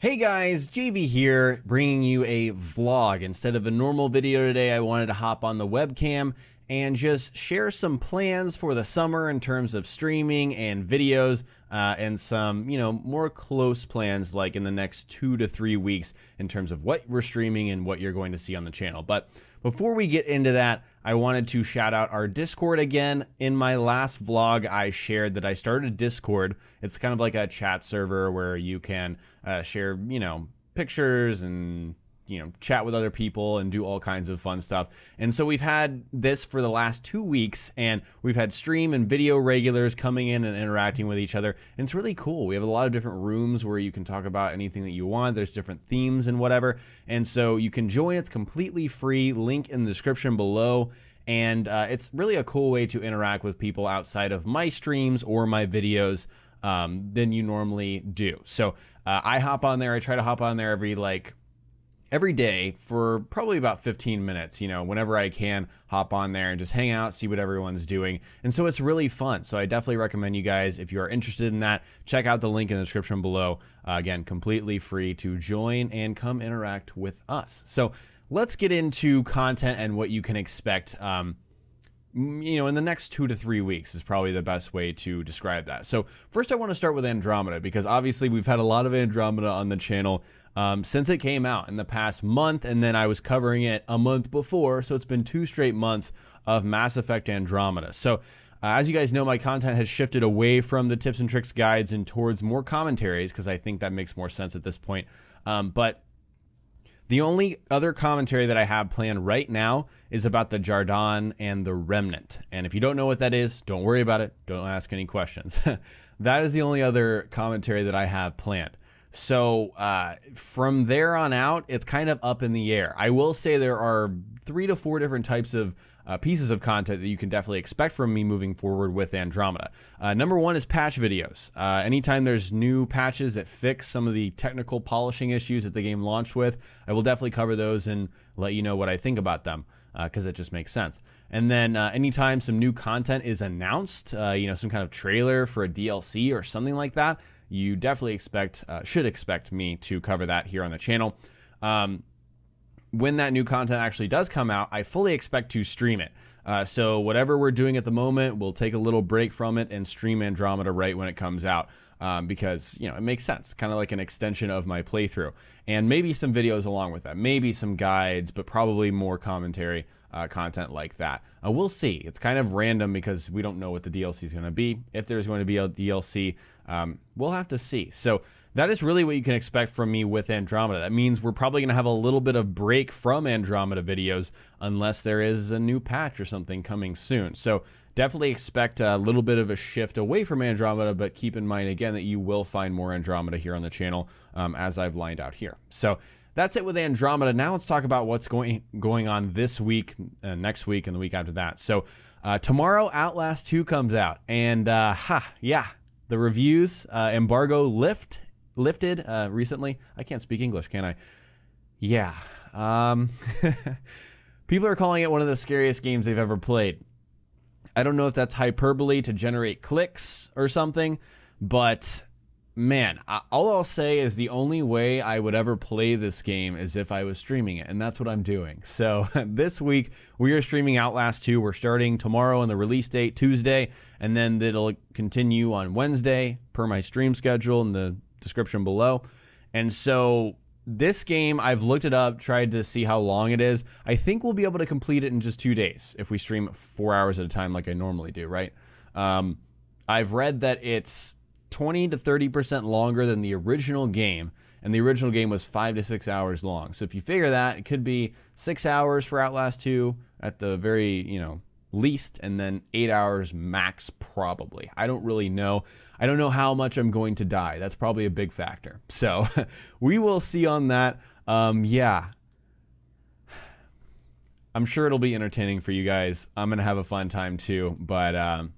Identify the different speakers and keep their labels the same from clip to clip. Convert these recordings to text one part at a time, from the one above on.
Speaker 1: Hey guys, JV here, bringing you a vlog. Instead of a normal video today, I wanted to hop on the webcam and just share some plans for the summer in terms of streaming and videos, and some, more close plans like in the next 2 to 3 weeks in terms of what we're streaming and what you're going to see on the channel. But before we get into that, I wanted to shout out our Discord again. In my last vlog, I shared that I started Discord. It's kind of like a chat server where you can share, pictures and, chat with other people and do all kinds of fun stuff. And so we've had this for the last 2 weeks, and we've had stream and video regulars coming in and interacting with each other. And it's really cool. We have a lot of different rooms where you can talk about anything that you want. There's different themes and whatever. And so you can join. It's completely free. Link in the description below. And it's really a cool way to interact with people outside of my streams or my videos than you normally do. So I hop on there. I try to hop on there every day for probably about 15 minutes, whenever I can hop on there and just hang out, see what everyone's doing. And so it's really fun. So I definitely recommend you guys, if you are interested in that, check out the link in the description below. Again, completely free to join and come interact with us. So let's get into content and what you can expect. In the next 2 to 3 weeks is probably the best way to describe that. So first I want to start with Andromeda, because obviously we've had a lot of Andromeda on the channel since it came out in the past month, and then I was covering it a month before, so it's been 2 straight months of Mass Effect Andromeda. So as you guys know, my content has shifted away from the tips and tricks guides and towards more commentaries, because I think that makes more sense at this point. But the only other commentary that I have planned right now is about the Jardin and the Remnant. And if you don't know what that is, don't worry about it. Don't ask any questions. That is the only other commentary that I have planned. So from there on out, it's kind of up in the air. I will say there are 3 to 4 different types of pieces of content that you can definitely expect from me moving forward with Andromeda. Number 1 is patch videos. Anytime there's new patches that fix some of the technical polishing issues that the game launched with, I will definitely cover those and let you know what I think about them, because it just makes sense. And then anytime some new content is announced, some kind of trailer for a DLC or something like that, you definitely should expect me to cover that here on the channel. When that new content actually does come out, I fully expect to stream it. So whatever we're doing at the moment, we'll take a little break from it and stream Andromeda right when it comes out, because it makes sense, kind of like an extension of my playthrough, and maybe some videos along with that, maybe some guides, but probably more commentary content like that. We'll see. It's kind of random because we don't know what the DLC is going to be. If there's going to be a DLC, we'll have to see. So that is really what you can expect from me with Andromeda. That means we're probably going to have a little bit of break from Andromeda videos unless there is a new patch or something coming soon. So definitely expect a little bit of a shift away from Andromeda, but keep in mind again that you will find more Andromeda here on the channel, as I've lined out here. So that's it with Andromeda. Now let's talk about what's going on this week, next week, and the week after that. So tomorrow, Outlast 2 comes out, and the reviews embargo lifted recently. I can't speak English, can I? Yeah. People are calling it one of the scariest games they've ever played. I don't know if that's hyperbole to generate clicks or something, but man, all I'll say is the only way I would ever play this game is if I was streaming it, and that's what I'm doing. So this week, we are streaming Outlast 2. We're starting tomorrow on the release date, Tuesday, and then it'll continue on Wednesday per my stream schedule in the description below. And so this game, I've looked it up, tried to see how long it is. I think we'll be able to complete it in just 2 days if we stream 4 hours at a time like I normally do, right? I've read that it's 20 to 30% longer than the original game, and the original game was 5 to 6 hours long. So if you figure that, it could be 6 hours for Outlast 2 at the very, least, and then 8 hours max probably. I don't really know. I don't know how much I'm going to die. That's probably a big factor. So we will see on that. Yeah. I'm sure it'll be entertaining for you guys. I'm going to have a fun time too, but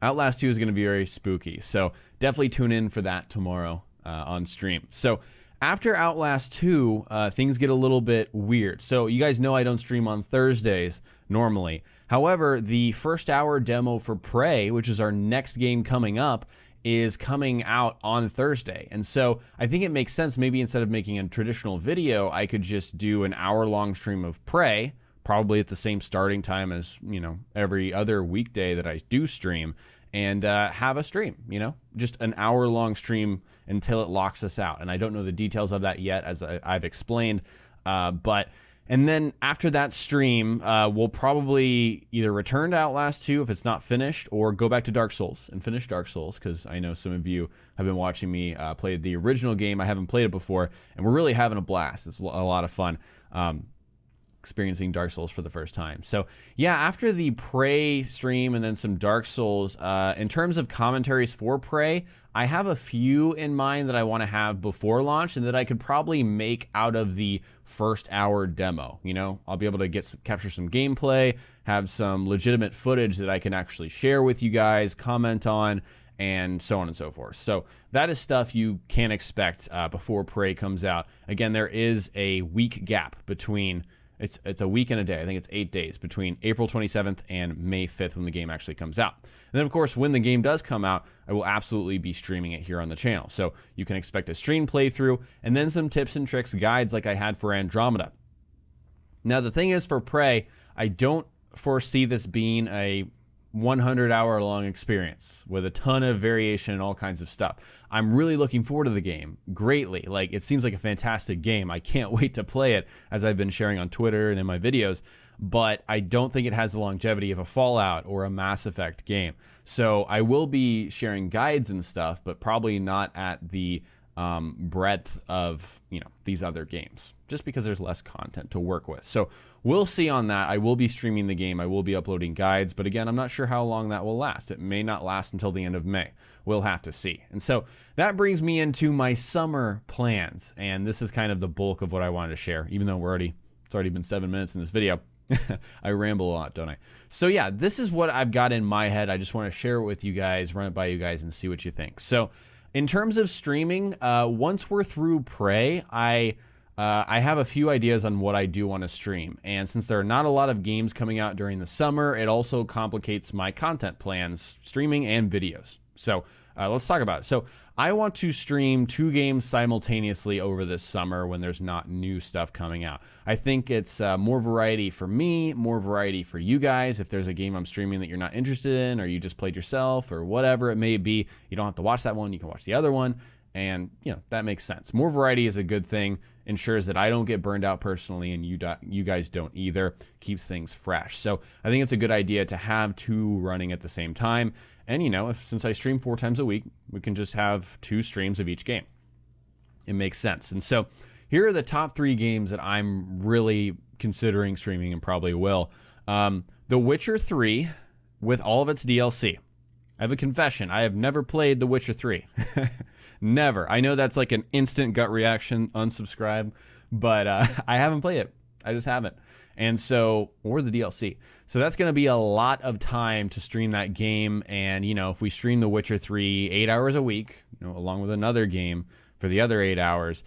Speaker 1: Outlast 2 is going to be very spooky, so definitely tune in for that tomorrow on stream. So after Outlast 2, things get a little bit weird. So you guys know I don't stream on Thursdays normally. However, the first hour demo for Prey, which is our next game coming up, is coming out on Thursday. And so I think it makes sense, maybe instead of making a traditional video, I could just do an hour-long stream of Prey, probably at the same starting time as, you know, every other weekday that I do stream, and have a stream, you know, just an hour-long stream until it locks us out. And I don't know the details of that yet, as I've explained, and then after that stream, we'll probably either return to Outlast 2 if it's not finished, or go back to Dark Souls and finish Dark Souls, because I know some of you have been watching me play the original game. I haven't played it before, and we're really having a blast. It's a lot of fun experiencing Dark Souls for the first time. So yeah, after the Prey stream and then some Dark Souls, in terms of commentaries for Prey, I have a few in mind that I want to have before launch and that I could probably make out of the first hour demo. You know, I'll be able to capture some gameplay, have some legitimate footage that I can actually share with you guys, comment on, and so on and so forth. So that is stuff you can expect before Prey comes out. Again, there is a week gap between, it's a week and a day. I think it's 8 days between April 27th and May 5th when the game actually comes out. And then, of course, when the game does come out, I will absolutely be streaming it here on the channel. So you can expect a stream playthrough and then some tips and tricks guides like I had for Andromeda. Now, the thing is, for Prey, I don't foresee this being a 100-hour-long experience with a ton of variation and all kinds of stuff. I'm really looking forward to the game greatly. Like, it seems like a fantastic game. I can't wait to play it, as I've been sharing on Twitter and in my videos, but I don't think it has the longevity of a Fallout or a Mass Effect game. So I will be sharing guides and stuff, but probably not at the breadth of, you know, these other games, just because there's less content to work with. So we'll see on that. I will be streaming the game. I will be uploading guides, but again, I'm not sure how long that will last. It may not last until the end of May. We'll have to see. And so that brings me into my summer plans. And this is kind of the bulk of what I wanted to share, even though it's already been 7 minutes in this video. I ramble a lot, don't I? So yeah, this is what I've got in my head. I just want to share it with you guys, run it by you guys, and see what you think. So in terms of streaming, once we're through Prey, I have a few ideas on what I do want to stream. And since there are not a lot of games coming out during the summer, it also complicates my content plans, streaming and videos. So let's talk about it. So I want to stream 2 games simultaneously over this summer when there's not new stuff coming out. I think it's more variety for me, more variety for you guys. If there's a game I'm streaming that you're not interested in, or you just played yourself, or whatever it may be, you don't have to watch that one, you can watch the other one. And, you know, that makes sense. More variety is a good thing, ensures that I don't get burned out personally and you guys don't either, keeps things fresh. So I think it's a good idea to have 2 running at the same time. And, you know, since I stream 4 times a week, we can just have 2 streams of each game. It makes sense. And so here are the top 3 games that I'm really considering streaming and probably will. The Witcher 3 with all of its DLC. I have a confession. I have never played The Witcher 3. Never. I know that's like an instant gut reaction, unsubscribe, but I haven't played it. I just haven't. And so, or the DLC. So that's going to be a lot of time to stream that game. And, you know, if we stream The Witcher 3 8 hours a week, you know, along with another game for the other 8 hours,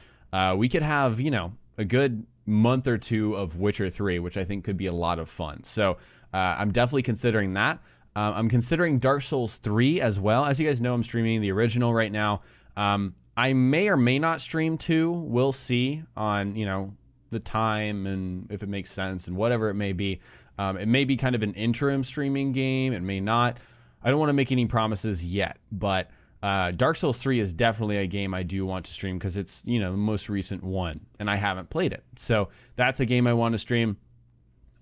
Speaker 1: we could have, you know, a good month or 2 of Witcher 3, which I think could be a lot of fun. So I'm definitely considering that. I'm considering Dark Souls 3 as well. As you guys know, I'm streaming the original right now. I may or may not stream 2. We'll see on, you know, the time and if it makes sense and whatever it may be. It may be kind of an interim streaming game. It may not. I don't want to make any promises yet, but Dark Souls 3 is definitely a game I do want to stream because it's, you know, the most recent one and I haven't played it. So that's a game I want to stream.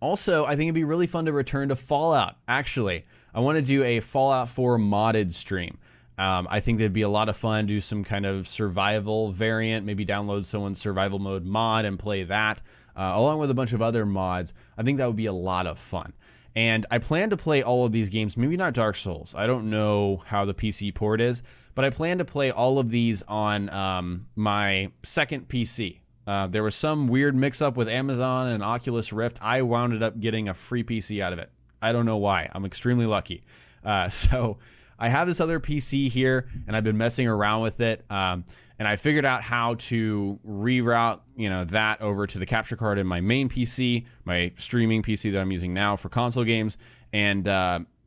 Speaker 1: Also, I think it'd be really fun to return to Fallout. Actually, I want to do a Fallout 4 modded stream. I think that'd be a lot of fun, do some kind of survival variant, maybe download someone's survival mode mod and play that, along with a bunch of other mods. I think that would be a lot of fun. And I plan to play all of these games, maybe not Dark Souls. I don't know how the PC port is, but I plan to play all of these on my second PC. There was some weird mix-up with Amazon and Oculus Rift. I wound up getting a free PC out of it. I don't know why. I'm extremely lucky. So I have this other PC here, and I've been messing around with it, and I figured out how to reroute, you know, that over to the capture card in my main PC, my streaming PC that I'm using now for console games, and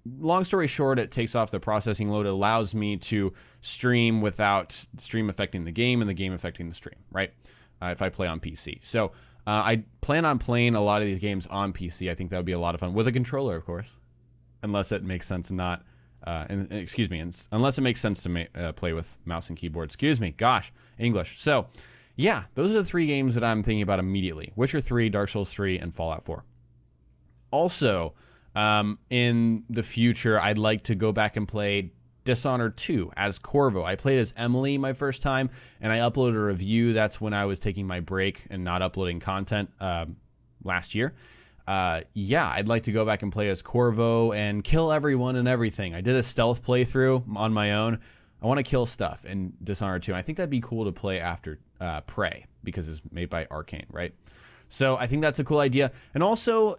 Speaker 1: long story short, it takes off the processing load. It allows me to stream without stream affecting the game and the game affecting the stream, right? If I play on PC. So I plan on playing a lot of these games on PC. I think that would be a lot of fun with a controller, of course, unless it makes sense not. Unless it makes sense to play with mouse and keyboard. Excuse me, gosh, English. So, yeah, those are the 3 games that I'm thinking about immediately: Witcher 3, Dark Souls 3, and Fallout 4. Also, in the future, I'd like to go back and play Dishonored 2 as Corvo. I played as Emily my first time, and I uploaded a review. That's when I was taking my break and not uploading content last year. Yeah, I'd like to go back and play as Corvo and kill everyone and everything. I did a stealth playthrough on my own. I want to kill stuff in Dishonored 2. I think that'd be cool to play after Prey, because it's made by Arcane, right? So I think that's a cool idea. And also,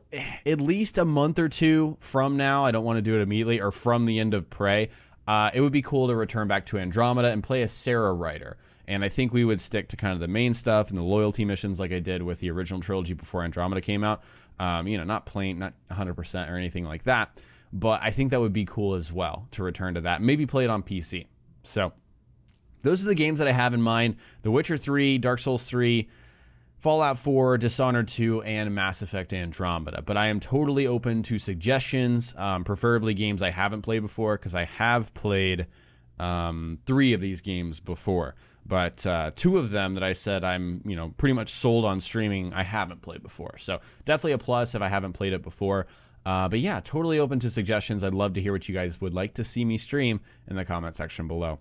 Speaker 1: at least a month or 2 from now, I don't want to do it immediately, or from the end of Prey, it would be cool to return back to Andromeda and play as Sarah Ryder. And I think we would stick to kind of the main stuff and the loyalty missions like I did with the original trilogy before Andromeda came out. You know, not 100% or anything like that, but I think that would be cool as well to return to that. Maybe play it on PC. So those are the games that I have in mind: The Witcher 3, Dark Souls 3, Fallout 4, Dishonored 2, and Mass Effect Andromeda. But I am totally open to suggestions, preferably games I haven't played before, because I have played 3 of these games before. But 2 of them that I said I'm, you know, pretty much sold on streaming, I haven't played before. So definitely a plus if I haven't played it before. But yeah, totally open to suggestions. I'd love to hear what you guys would like to see me stream in the comment section below.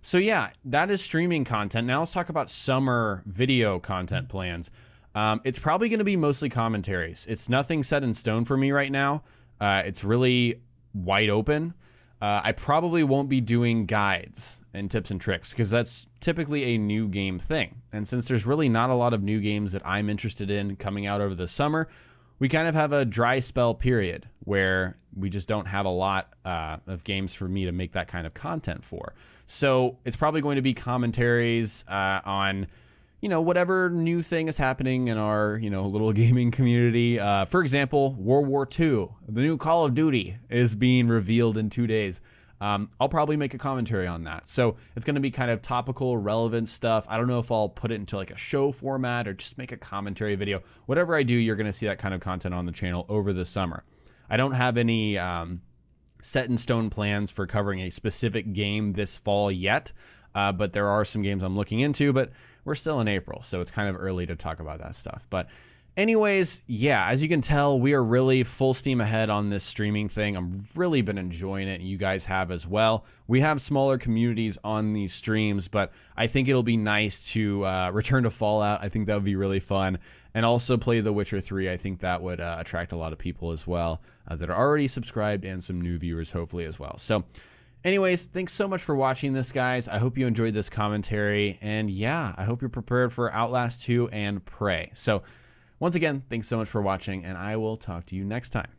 Speaker 1: So yeah, that is streaming content. Now let's talk about summer video content plans. It's probably going to be mostly commentaries. It's nothing set in stone for me right now. It's really wide open. I probably won't be doing guides and tips and tricks, because that's typically a new game thing. And since there's really not a lot of new games that I'm interested in coming out over the summer, we kind of have a dry spell period where we just don't have a lot of games for me to make that kind of content for. So it's probably going to be commentaries on, you know, whatever new thing is happening in our, you know, little gaming community. For example, World War II, the new Call of Duty, is being revealed in 2 days. I'll probably make a commentary on that. So it's going to be kind of topical, relevant stuff. I don't know if I'll put it into like a show format or just make a commentary video. Whatever I do, you're going to see that kind of content on the channel over the summer. I don't have any set in stone plans for covering a specific game this fall yet, but there are some games I'm looking into, but we're still in April, so it's kind of early to talk about that stuff. But anyways, yeah, as you can tell, we are really full steam ahead on this streaming thing. I've really been enjoying it, and you guys have as well. We have smaller communities on these streams, but I think it'll be nice to return to Fallout. I think that would be really fun. And also play The Witcher 3. I think that would attract a lot of people as well that are already subscribed, and some new viewers hopefully as well. So anyways, thanks so much for watching this, guys. I hope you enjoyed this commentary. And yeah, I hope you're prepared for Outlast 2 and Prey. So once again, thanks so much for watching, and I will talk to you next time.